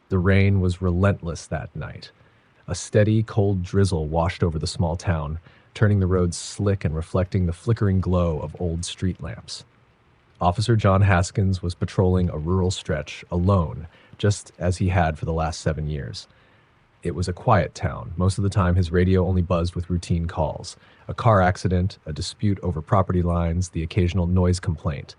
The rain was relentless that night. A steady, cold drizzle washed over the small town, turning the roads slick and reflecting the flickering glow of old street lamps. Officer John Haskins was patrolling a rural stretch alone, just as he had for the last 7 years. It was a quiet town. Most of the time, his radio only buzzed with routine calls. A car accident, a dispute over property lines, the occasional noise complaint.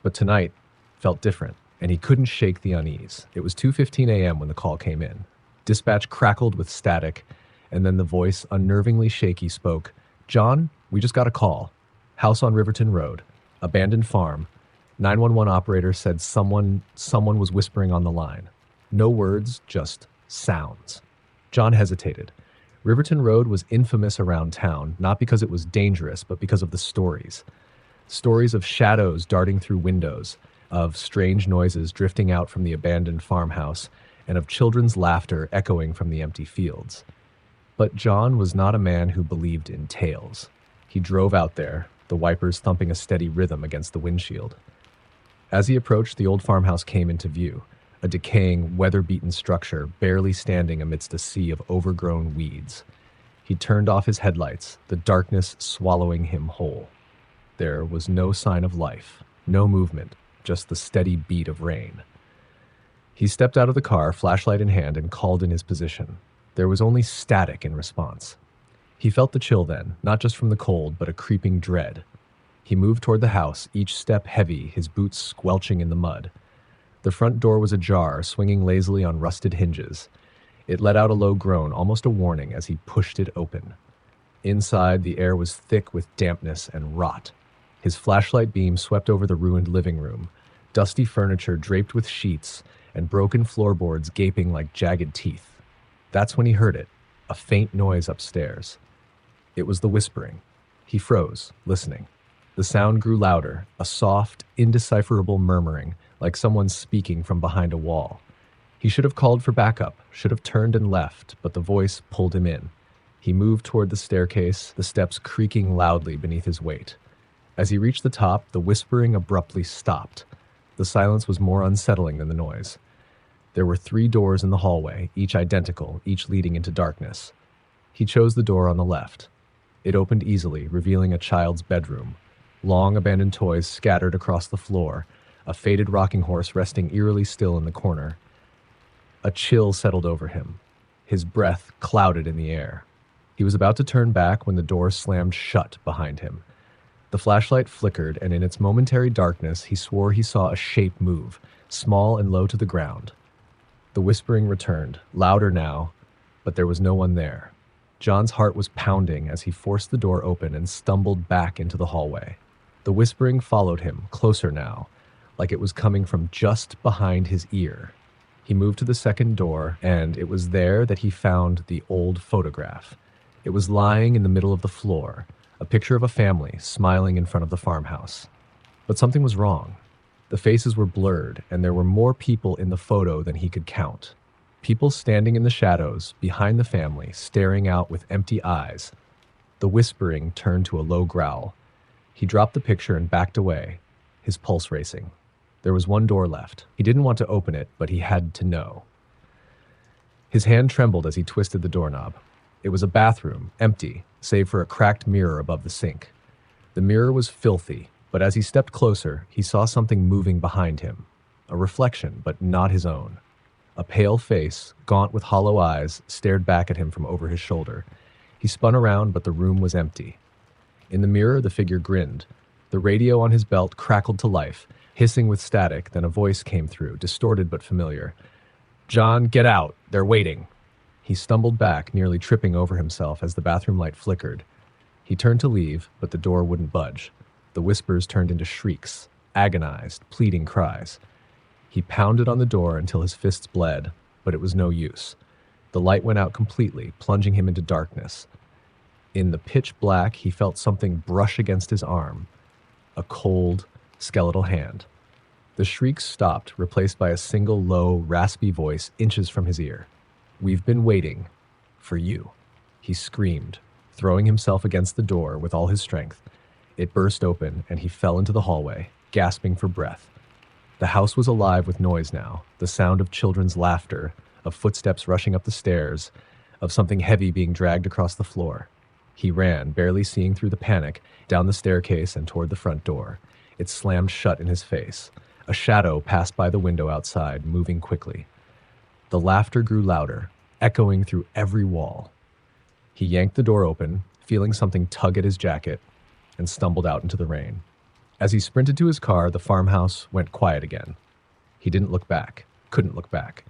But tonight felt different, and he couldn't shake the unease. It was 2:15 a.m. when the call came in. Dispatch crackled with static, and then the voice, unnervingly shaky, spoke. "John, we just got a call. House on Riverton Road. Abandoned farm. 911 operator said someone was whispering on the line. No words, just sounds." John hesitated. Riverton Road was infamous around town, not because it was dangerous, but because of the stories. Stories of shadows darting through windows, of strange noises drifting out from the abandoned farmhouse, and of children's laughter echoing from the empty fields. But John was not a man who believed in tales. He drove out there, the wipers thumping a steady rhythm against the windshield. As he approached, the old farmhouse came into view, a decaying, weather-beaten structure barely standing amidst a sea of overgrown weeds. He turned off his headlights, the darkness swallowing him whole. There was no sign of life, no movement, just the steady beat of rain. He stepped out of the car, flashlight in hand, and called in his position. There was only static in response. He felt the chill then, not just from the cold, but a creeping dread. He moved toward the house, each step heavy, his boots squelching in the mud. The front door was ajar, swinging lazily on rusted hinges. It let out a low groan, almost a warning, as he pushed it open. Inside, the air was thick with dampness and rot. His flashlight beam swept over the ruined living room, dusty furniture draped with sheets, and broken floorboards gaping like jagged teeth. That's when he heard it, a faint noise upstairs. It was the whispering. He froze, listening. The sound grew louder, a soft, indecipherable murmuring, like someone speaking from behind a wall. He should have called for backup, should have turned and left, but the voice pulled him in. He moved toward the staircase, the steps creaking loudly beneath his weight. As he reached the top, the whispering abruptly stopped. The silence was more unsettling than the noise. There were 3 doors in the hallway, each identical, each leading into darkness. He chose the door on the left. It opened easily, revealing a child's bedroom. Long abandoned toys scattered across the floor, a faded rocking horse resting eerily still in the corner. A chill settled over him. His breath clouded in the air. He was about to turn back when the door slammed shut behind him. The flashlight flickered, and in its momentary darkness, he swore he saw a shape move, small and low to the ground. The whispering returned, louder now, but there was no one there. John's heart was pounding as he forced the door open and stumbled back into the hallway. The whispering followed him, closer now, like it was coming from just behind his ear. He moved to the second door, and it was there that he found the old photograph. It was lying in the middle of the floor, a picture of a family smiling in front of the farmhouse. But something was wrong. The faces were blurred, and there were more people in the photo than he could count. People standing in the shadows, behind the family, staring out with empty eyes. The whispering turned to a low growl. He dropped the picture and backed away, his pulse racing. There was one door left. He didn't want to open it, but he had to know. His hand trembled as he twisted the doorknob. It was a bathroom, empty, save for a cracked mirror above the sink. The mirror was filthy, but as he stepped closer, he saw something moving behind him. A reflection, but not his own. A pale face, gaunt with hollow eyes, stared back at him from over his shoulder. He spun around, but the room was empty. In the mirror, the figure grinned. The radio on his belt crackled to life, hissing with static, then a voice came through, distorted but familiar. "John, get out. They're waiting." He stumbled back, nearly tripping over himself as the bathroom light flickered. He turned to leave, but the door wouldn't budge. The whispers turned into shrieks, agonized, pleading cries. He pounded on the door until his fists bled, but it was no use. The light went out completely, plunging him into darkness. In the pitch black, he felt something brush against his arm. A cold, skeletal hand. The shrieks stopped, replaced by a single low, raspy voice inches from his ear. "We've been waiting for you," he screamed, throwing himself against the door with all his strength. It burst open, and he fell into the hallway, gasping for breath. The house was alive with noise now, the sound of children's laughter, of footsteps rushing up the stairs, of something heavy being dragged across the floor. He ran, barely seeing through the panic, down the staircase and toward the front door. It slammed shut in his face. A shadow passed by the window outside, moving quickly. The laughter grew louder, echoing through every wall. He yanked the door open, feeling something tug at his jacket, and stumbled out into the rain. As he sprinted to his car, the farmhouse went quiet again. He didn't look back, couldn't look back.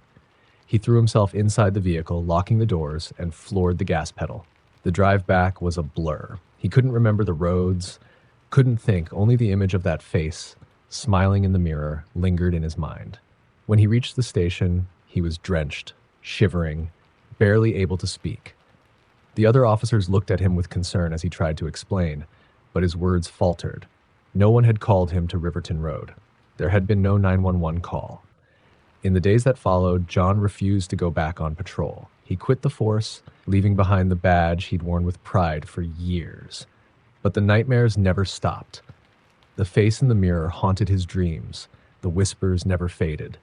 He threw himself inside the vehicle, locking the doors, and floored the gas pedal. The drive back was a blur. He couldn't remember the roads, couldn't think, only the image of that face, smiling in the mirror, lingered in his mind. When he reached the station, he was drenched, shivering, barely able to speak. The other officers looked at him with concern as he tried to explain, but his words faltered. No one had called him to Riverton Road. There had been no 911 call. In the days that followed, John refused to go back on patrol. He quit the force, leaving behind the badge he'd worn with pride for years. But the nightmares never stopped. The face in the mirror haunted his dreams. The whispers never faded.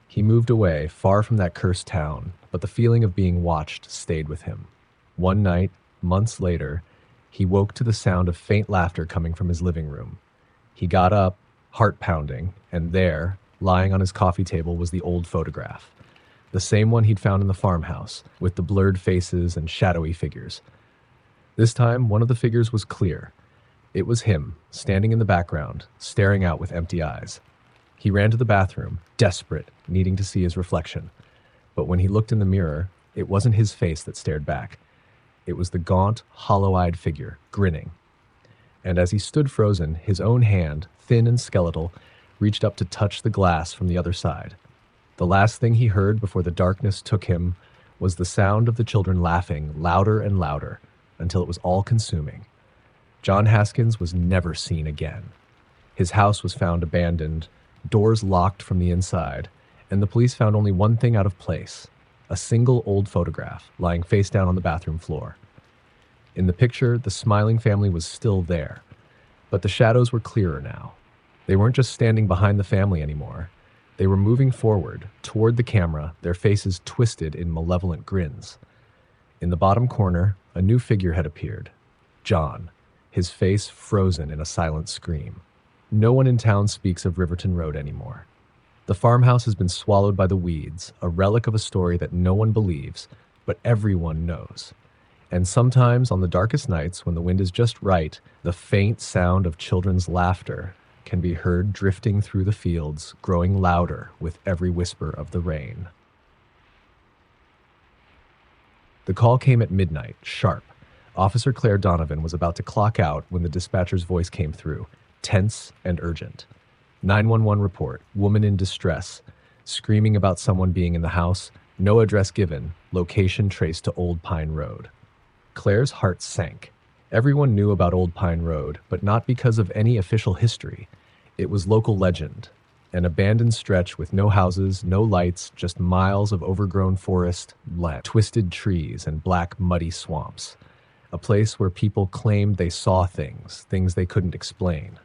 He moved away, far from that cursed town, but the feeling of being watched stayed with him. One night, months later, he woke to the sound of faint laughter coming from his living room. He got up, heart pounding, and there, lying on his coffee table, was the old photograph. The same one he'd found in the farmhouse, with the blurred faces and shadowy figures. This time, one of the figures was clear. It was him, standing in the background, staring out with empty eyes. He ran to the bathroom, desperate, needing to see his reflection. But when he looked in the mirror, it wasn't his face that stared back. It was the gaunt, hollow-eyed figure, grinning. And as he stood frozen, his own hand, thin and skeletal, reached up to touch the glass from the other side. The last thing he heard before the darkness took him was the sound of the children laughing louder and louder until it was all-consuming. John Haskins was never seen again. His house was found abandoned, doors locked from the inside, and the police found only one thing out of place: a single old photograph lying face down on the bathroom floor. In the picture, the smiling family was still there, but the shadows were clearer now. They weren't just standing behind the family anymore. They were moving forward, toward the camera, their faces twisted in malevolent grins. In the bottom corner, a new figure had appeared. John, his face frozen in a silent scream. No one in town speaks of Riverton Road anymore. The farmhouse has been swallowed by the weeds, a relic of a story that no one believes, but everyone knows. And sometimes, on the darkest nights, when the wind is just right, the faint sound of children's laughter can be heard drifting through the fields, growing louder with every whisper of the rain. The call came at midnight, sharp. Officer Claire Donovan was about to clock out when the dispatcher's voice came through, tense and urgent. 911 report, woman in distress, screaming about someone being in the house, no address given, location traced to Old Pine Road. Claire's heart sank. Everyone knew about Old Pine Road, but not because of any official history. It was local legend, an abandoned stretch with no houses, no lights, just miles of overgrown forest, twisted trees, and black, muddy swamps. A place where people claimed they saw things they couldn't explain.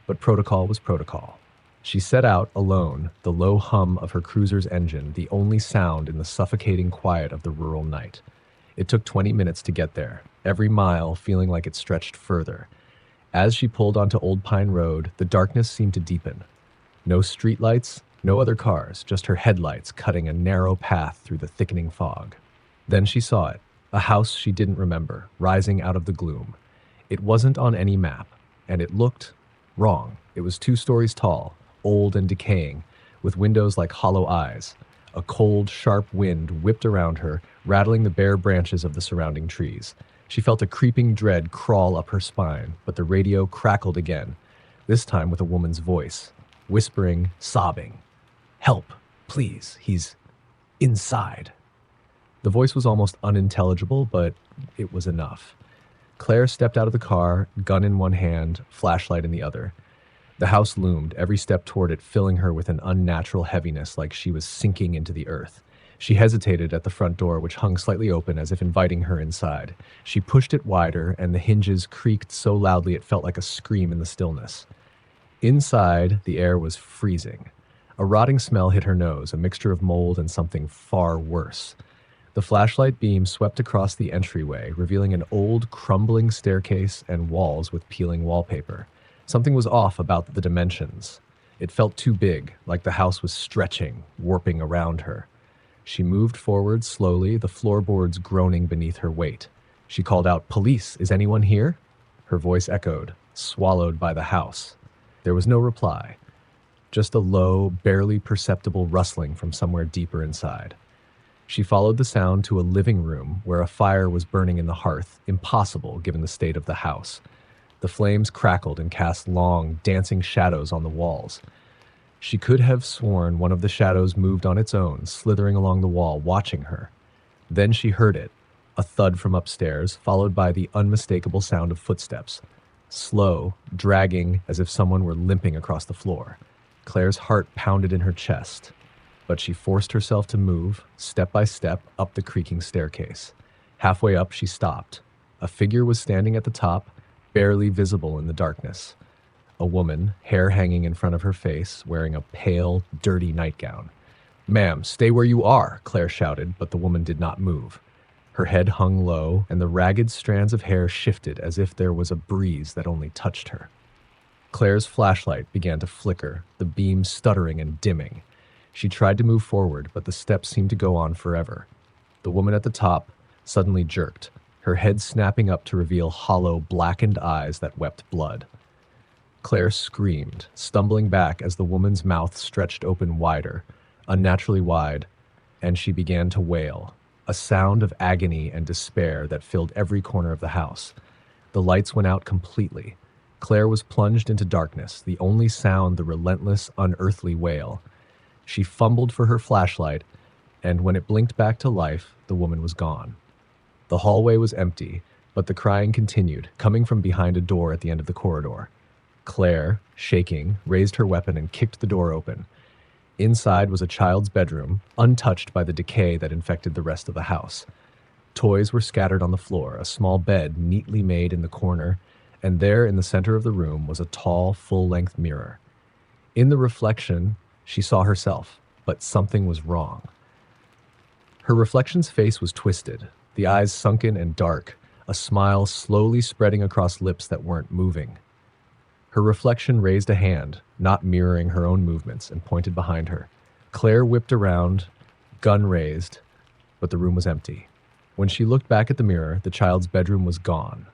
But protocol was protocol. She set out alone, the low hum of her cruiser's engine, the only sound in the suffocating quiet of the rural night. It took 20 minutes to get there, every mile feeling like it stretched further. As she pulled onto Old Pine Road, the darkness seemed to deepen. No streetlights, no other cars, just her headlights cutting a narrow path through the thickening fog. Then she saw it, a house she didn't remember, rising out of the gloom. It wasn't on any map, and it looked wrong. It was 2 stories tall, old and decaying, with windows like hollow eyes. A cold, sharp wind whipped around her, rattling the bare branches of the surrounding trees. She felt a creeping dread crawl up her spine, but the radio crackled again, this time with a woman's voice, whispering, sobbing. "Help, please, he's inside." The voice was almost unintelligible, but it was enough. Claire stepped out of the car, gun in one hand, flashlight in the other. The house loomed, every step toward it filling her with an unnatural heaviness like she was sinking into the earth. She hesitated at the front door, which hung slightly open as if inviting her inside. She pushed it wider, and the hinges creaked so loudly it felt like a scream in the stillness. Inside, the air was freezing. A rotting smell hit her nose, a mixture of mold and something far worse. The flashlight beam swept across the entryway, revealing an old, crumbling staircase and walls with peeling wallpaper. Something was off about the dimensions. It felt too big, like the house was stretching, warping around her. She moved forward slowly, the floorboards groaning beneath her weight. She called out, "Police, is anyone here?" Her voice echoed, swallowed by the house. There was no reply, just a low, barely perceptible rustling from somewhere deeper inside. She followed the sound to a living room where a fire was burning in the hearth, impossible given the state of the house. The flames crackled and cast long, dancing shadows on the walls. She could have sworn one of the shadows moved on its own, slithering along the wall, watching her. Then she heard it, a thud from upstairs, followed by the unmistakable sound of footsteps. Slow, dragging, as if someone were limping across the floor. Claire's heart pounded in her chest, but she forced herself to move, step by step, up the creaking staircase. Halfway up, she stopped. A figure was standing at the top, barely visible in the darkness. A woman, hair hanging in front of her face, wearing a pale, dirty nightgown. "Ma'am, stay where you are," Claire shouted, but the woman did not move. Her head hung low, and the ragged strands of hair shifted as if there was a breeze that only touched her. Claire's flashlight began to flicker, the beam stuttering and dimming. She tried to move forward, but the steps seemed to go on forever. The woman at the top suddenly jerked, her head snapping up to reveal hollow, blackened eyes that wept blood. Claire screamed, stumbling back as the woman's mouth stretched open wider, unnaturally wide, and she began to wail, a sound of agony and despair that filled every corner of the house. The lights went out completely. Claire was plunged into darkness, the only sound the relentless, unearthly wail. She fumbled for her flashlight, and when it blinked back to life, the woman was gone. The hallway was empty, but the crying continued, coming from behind a door at the end of the corridor. Claire, shaking, raised her weapon and kicked the door open. Inside was a child's bedroom, untouched by the decay that infected the rest of the house. Toys were scattered on the floor, a small bed neatly made in the corner, and there in the center of the room was a tall, full-length mirror. In the reflection, she saw herself, but something was wrong. Her reflection's face was twisted, the eyes sunken and dark, a smile slowly spreading across lips that weren't moving. Her reflection raised a hand, not mirroring her own movements, and pointed behind her. Claire whipped around, gun raised, but the room was empty. When she looked back at the mirror, the child's bedroom was gone.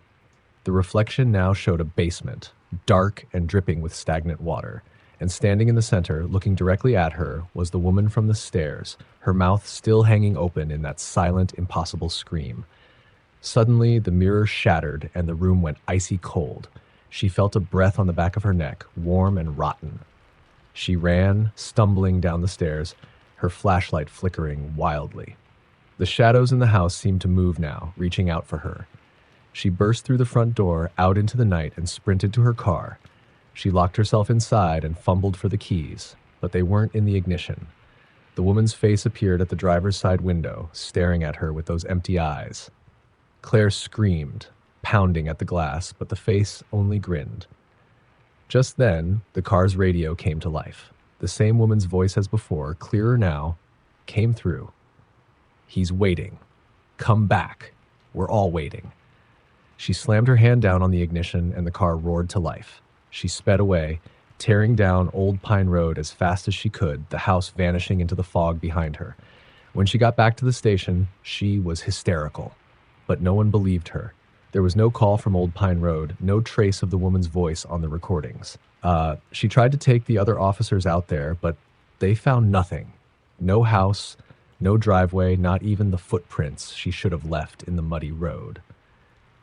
The reflection now showed a basement, dark and dripping with stagnant water, and standing in the center, looking directly at her, was the woman from the stairs, her mouth still hanging open in that silent, impossible scream. Suddenly, the mirror shattered and the room went icy cold. She felt a breath on the back of her neck, warm and rotten. She ran, stumbling down the stairs, her flashlight flickering wildly. The shadows in the house seemed to move now, reaching out for her. She burst through the front door, out into the night, and sprinted to her car. She locked herself inside and fumbled for the keys, but they weren't in the ignition. The woman's face appeared at the driver's side window, staring at her with those empty eyes. Claire screamed, pounding at the glass, but the face only grinned. Just then, the car's radio came to life. The same woman's voice as before, clearer now, came through. "He's waiting. Come back. We're all waiting." She slammed her hand down on the ignition and the car roared to life. She sped away, tearing down Old Pine Road as fast as she could, the house vanishing into the fog behind her. When she got back to the station, she was hysterical. But no one believed her. There was no call from Old Pine Road, no trace of the woman's voice on the recordings. She tried to take the other officers out there, but they found nothing. No house, no driveway, not even the footprints she should have left in the muddy road.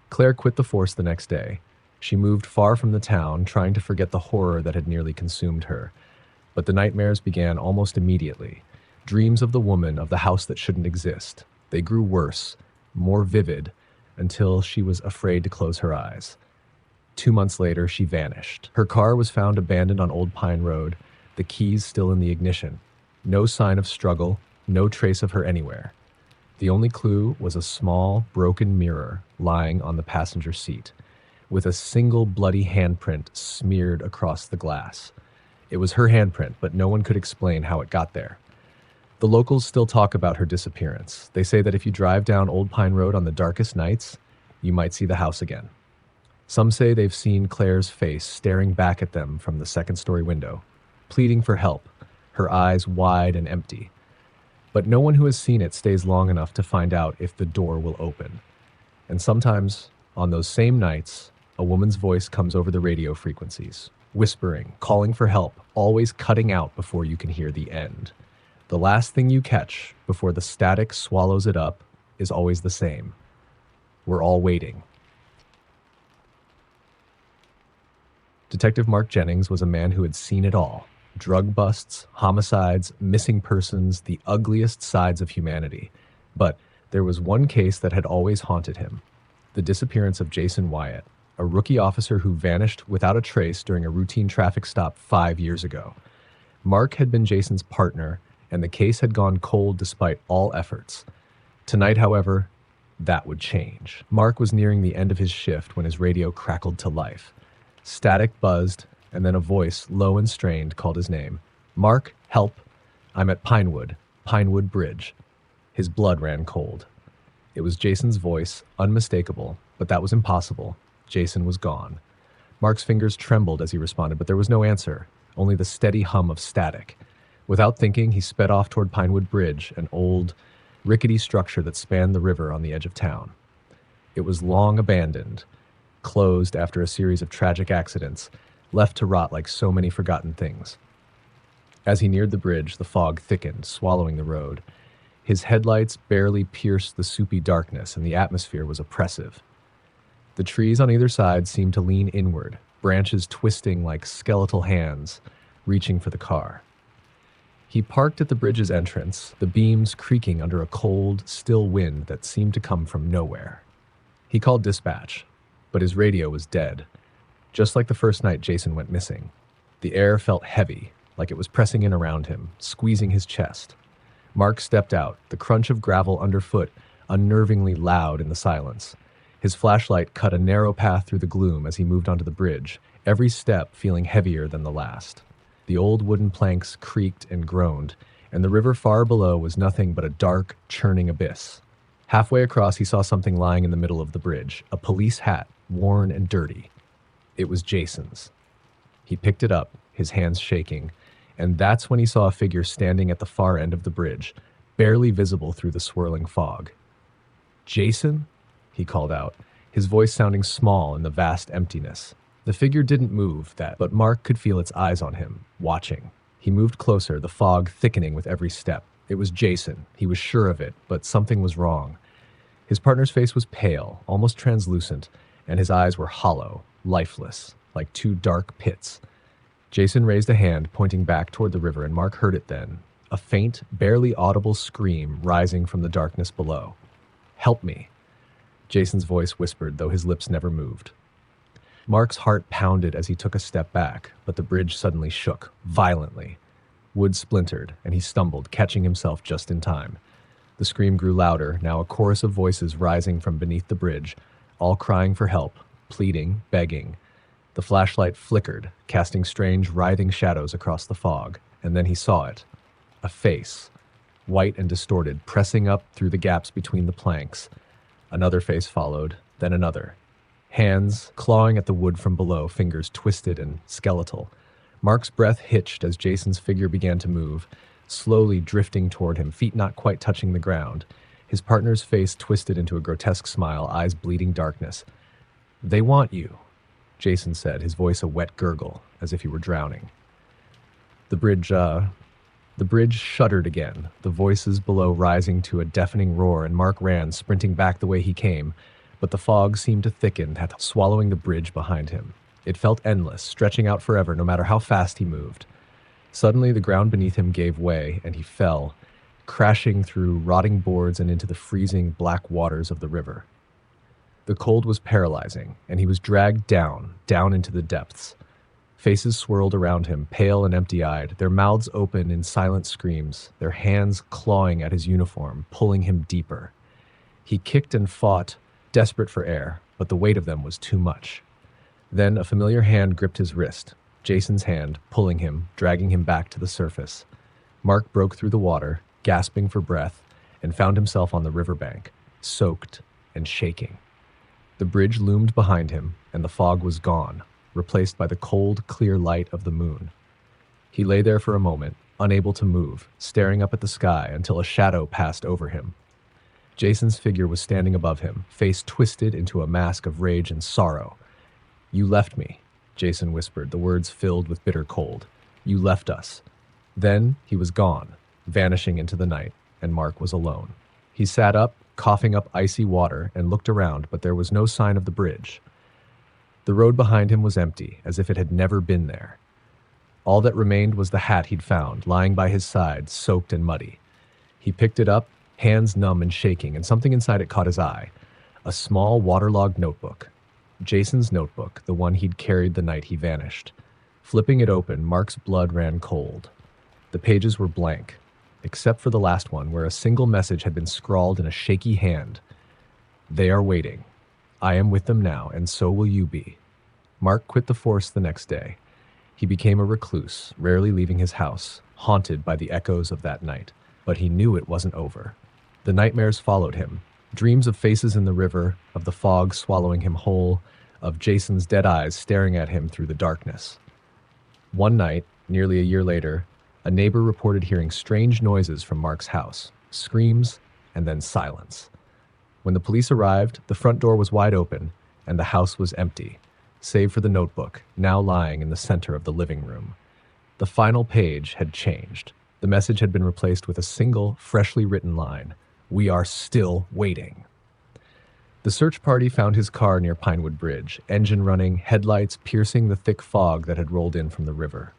Claire quit the force the next day. She moved far from the town, trying to forget the horror that had nearly consumed her. But the nightmares began almost immediately. Dreams of the woman of the house that shouldn't exist. They grew worse, more vivid, until she was afraid to close her eyes. 2 months later, she vanished. Her car was found abandoned on Old Pine Road, the keys still in the ignition. No sign of struggle, no trace of her anywhere. The only clue was a small, broken mirror lying on the passenger seat, with a single bloody handprint smeared across the glass. It was her handprint, but no one could explain how it got there. The locals still talk about her disappearance. They say that if you drive down Old Pine Road on the darkest nights, you might see the house again. Some say they've seen Claire's face staring back at them from the second-story window, pleading for help, her eyes wide and empty. But no one who has seen it stays long enough to find out if the door will open. And sometimes, on those same nights, a woman's voice comes over the radio frequencies, whispering, calling for help, always cutting out before you can hear the end. The last thing you catch before the static swallows it up is always the same. We're all waiting. Detective Mark Jennings was a man who had seen it all. Drug busts, homicides, missing persons, the ugliest sides of humanity. But there was one case that had always haunted him. The disappearance of Jason Wyatt, a rookie officer who vanished without a trace during a routine traffic stop 5 years ago. Mark had been Jason's partner, and the case had gone cold despite all efforts. Tonight, however, that would change. Mark was nearing the end of his shift when his radio crackled to life. Static buzzed, and then a voice, low and strained, called his name. "Mark, help. I'm at Pinewood Bridge." His blood ran cold. It was Jason's voice, unmistakable, but that was impossible. Jason was gone. Mark's fingers trembled as he responded, but there was no answer, only the steady hum of static. Without thinking, he sped off toward Pinewood Bridge, an old, rickety structure that spanned the river on the edge of town. It was long abandoned, closed after a series of tragic accidents, left to rot like so many forgotten things. As he neared the bridge, the fog thickened, swallowing the road. His headlights barely pierced the soupy darkness, and the atmosphere was oppressive. The trees on either side seemed to lean inward, branches twisting like skeletal hands, reaching for the car. He parked at the bridge's entrance, the beams creaking under a cold, still wind that seemed to come from nowhere. He called dispatch, but his radio was dead. Just like the first night Jason went missing. The air felt heavy, like it was pressing in around him, squeezing his chest. Mark stepped out, the crunch of gravel underfoot unnervingly loud in the silence. His flashlight cut a narrow path through the gloom as he moved onto the bridge, every step feeling heavier than the last. The old wooden planks creaked and groaned, and the river far below was nothing but a dark, churning abyss. Halfway across, he saw something lying in the middle of the bridge, a police hat, worn and dirty. It was Jason's. He picked it up, his hands shaking, and that's when he saw a figure standing at the far end of the bridge, barely visible through the swirling fog. "Jason?" he called out, his voice sounding small in the vast emptiness. The figure didn't move, but Mark could feel its eyes on him, watching. He moved closer, the fog thickening with every step. It was Jason. He was sure of it, but something was wrong. His partner's face was pale, almost translucent, and his eyes were hollow, lifeless, like two dark pits. Jason raised a hand, pointing back toward the river, and Mark heard it then, a faint, barely audible scream rising from the darkness below. "Help me," Jason's voice whispered, though his lips never moved. Mark's heart pounded as he took a step back, but the bridge suddenly shook, violently. Wood splintered, and he stumbled, catching himself just in time. The scream grew louder, now a chorus of voices rising from beneath the bridge, all crying for help, pleading, begging. The flashlight flickered, casting strange, writhing shadows across the fog, and then he saw it. A face, white and distorted, pressing up through the gaps between the planks. Another face followed, then another. Hands clawing at the wood from below, fingers twisted and skeletal. Mark's breath hitched as Jason's figure began to move, slowly drifting toward him, feet not quite touching the ground. His partner's face twisted into a grotesque smile, eyes bleeding darkness. "They want you," Jason said, his voice a wet gurgle, as if he were drowning. The bridge shuddered again, the voices below rising to a deafening roar, and Mark ran, sprinting back the way he came, but the fog seemed to thicken, swallowing the bridge behind him. It felt endless, stretching out forever, no matter how fast he moved. Suddenly, the ground beneath him gave way, and he fell, crashing through rotting boards and into the freezing black waters of the river. The cold was paralyzing, and he was dragged down into the depths. Faces swirled around him, pale and empty-eyed, their mouths open in silent screams, their hands clawing at his uniform, pulling him deeper. He kicked and fought, desperate for air, but the weight of them was too much. Then a familiar hand gripped his wrist. Jason's hand pulling him, dragging him back to the surface. Mark broke through the water, gasping for breath, and found himself on the riverbank, soaked and shaking. The bridge loomed behind him, and the fog was gone, replaced by the cold, clear light of the moon. He lay there for a moment, unable to move, staring up at the sky until a shadow passed over him. Jason's figure was standing above him, face twisted into a mask of rage and sorrow. "You left me," Jason whispered, the words filled with bitter cold. "You left us." Then he was gone, vanishing into the night, and Mark was alone. He sat up, coughing up icy water, and looked around, but there was no sign of the bridge. The road behind him was empty, as if it had never been there. All that remained was the hat he'd found, lying by his side, soaked and muddy. He picked it up, hands numb and shaking, and something inside it caught his eye. A small, waterlogged notebook. Jason's notebook, the one he'd carried the night he vanished. Flipping it open, Mark's blood ran cold. The pages were blank, except for the last one, where a single message had been scrawled in a shaky hand. "They are waiting. I am with them now, and so will you be." Mark quit the force the next day. He became a recluse, rarely leaving his house, haunted by the echoes of that night. But he knew it wasn't over. The nightmares followed him. Dreams of faces in the river, of the fog swallowing him whole, of Jason's dead eyes staring at him through the darkness. One night, nearly a year later, a neighbor reported hearing strange noises from Mark's house, screams, and then silence. When the police arrived, the front door was wide open, and the house was empty, save for the notebook, now lying in the center of the living room. The final page had changed. The message had been replaced with a single, freshly written line: "We are still waiting." The search party found his car near Pinewood Bridge, engine running, headlights piercing the thick fog that had rolled in from the river.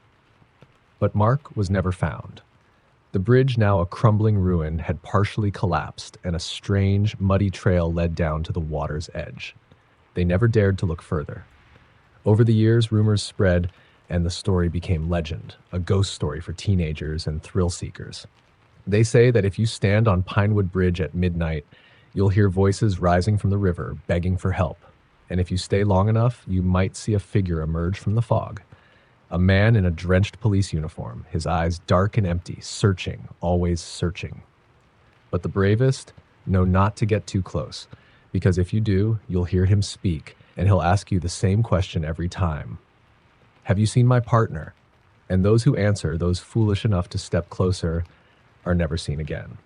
But Mark was never found. The bridge, now a crumbling ruin, had partially collapsed, and a strange, muddy trail led down to the water's edge. They never dared to look further. Over the years, rumors spread, and the story became legend, a ghost story for teenagers and thrill seekers. They say that if you stand on Pinewood Bridge at midnight, you'll hear voices rising from the river, begging for help. And if you stay long enough, you might see a figure emerge from the fog. A man in a drenched police uniform, his eyes dark and empty, searching, always searching. But the bravest know not to get too close, because if you do, you'll hear him speak, and he'll ask you the same question every time. "Have you seen my partner?" And those who answer, those foolish enough to step closer, are never seen again.